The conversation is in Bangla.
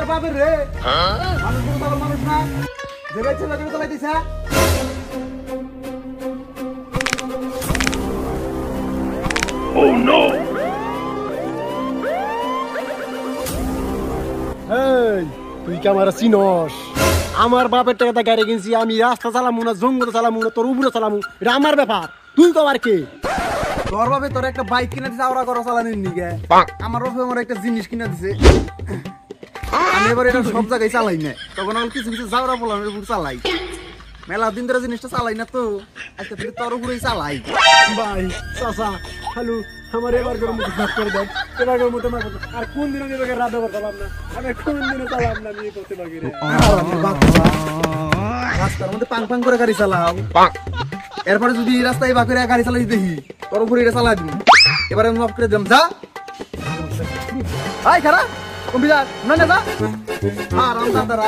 আমার বাপের রে মানুষ কোনো মানুষ না যে বেঁচে বেঁচে চালাই দিছে Oh no! এই তুই কি আমার চিনস? আমার বাপের টাকাটা গাড়ি কিনছি, আমি রাস্তা চালামু না জঙ্গল চালামু না তোর উপরে চালামু, এটা আমার ব্যাপার। তুই তো আর কে? তোর বাপে তোর একটা বাইক কিনে দিছে আওরা করা চালানির নিগে, আমার বাপে আমার একটা জিনিস কিনে দিছে, আমি এবার এটা সব জায়গায় চালাই না, তখন আমি কিছু কিছু জাউরা পোলানোর উপর চালাই, মেলা দিন ধরে জিনিসটা চালাই না তো আজকে থেকে তোর উপরেই চালাই। ভাই চাচা হ্যালো, আমার এবার করে মুখ মাফ করে দেন, এবার করে মুখে মাফ করে দেন। আর কোন দিন আমি এবার রাধা করতে পারলাম না, আমি কোন দিনও চালাম না, আমি করতে পারি রে। রাস্তার মধ্যে পাং পাং করে গাড়ি চালাও, এরপরে যদি রাস্তায় বাঁকুড়ে গাড়ি চালাই দেখি তোর উপরে এটা চালাই দিন, এবারে আমি মাফ করে দিলাম, যা হাই খারাপ কম্পিউটার না না যা আর রাম দাদারা